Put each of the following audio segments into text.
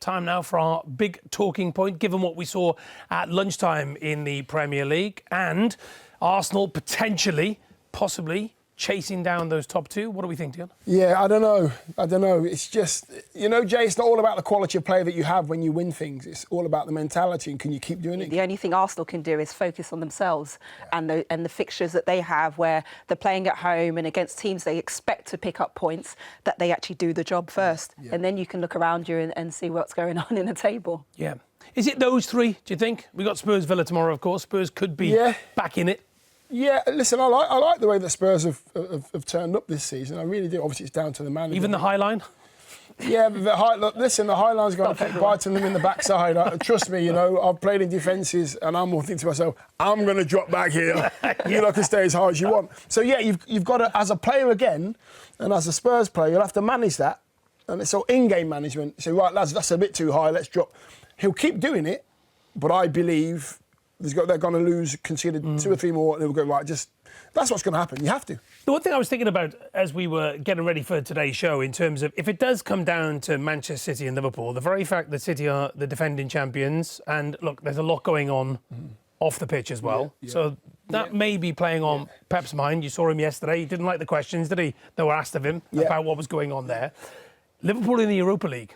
Time now for our big talking point, given what we saw at lunchtime in the Premier League and Arsenal potentially, possibly chasing down those top two. What do we think, Dion? Yeah, I don't know. It's just, Jay, it's not all about the quality of play that you have when you win things. It's all about the mentality and can you keep doing it? The only thing Arsenal can do is focus on themselves and the fixtures that they have where they're playing at home and against teams they expect to pick up points, that they actually do the job first. Yeah. And then you can look around you and see what's going on in the table. Yeah. Is it those three, do you think? We got Spurs Villa tomorrow, of course. Spurs could be back in it. Yeah, listen, I like the way that Spurs have turned up this season. I really do. Obviously, it's down to the manager. Even the High Line? Yeah, but the High Line's going to keep biting them in the backside. Trust me, I've played in defences and I'm thinking to myself, I'm going to drop back here. You can stay as high as you want. So, yeah, you've got to, as a player again, and as a Spurs player, you'll have to manage that. And it's all in-game management. So, right, lads, that's a bit too high, let's drop. He'll keep doing it, but I believe they're going to lose, conceded 2 or 3 more, and they'll go, right, that's what's going to happen. You have to. The one thing I was thinking about as we were getting ready for today's show, in terms of if it does come down to Manchester City and Liverpool, the very fact that City are the defending champions, and look, there's a lot going on off the pitch as well. Yeah. So that may be playing on Pep's mind. You saw him yesterday. He didn't like the questions, did he? That were asked of him about what was going on there. Liverpool in the Europa League.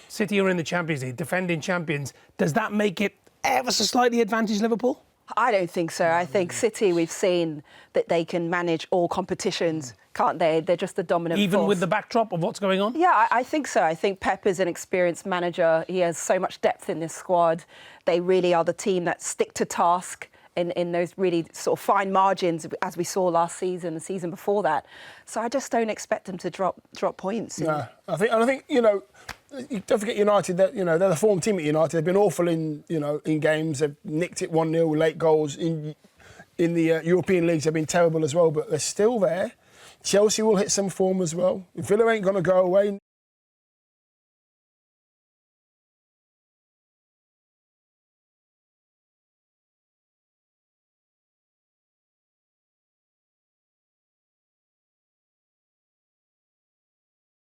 City are in the Champions League, defending champions. Does that make it ever so slightly advantage Liverpool? I don't think so. I think City, we've seen that they can manage all competitions, can't they? They're just the dominant force. Even with the backdrop of what's going on? Yeah, I think so. I think Pep is an experienced manager. He has so much depth in this squad. They really are the team that stick to task in those really sort of fine margins, as we saw last season, the season before that. So I just don't expect them to drop points. No, I think don't forget United. That they're the form team at United. They've been awful in games. They've nicked it 1-0, late goals in the European leagues. They've been terrible as well, but they're still there. Chelsea will hit some form as well. Villa ain't going to go away.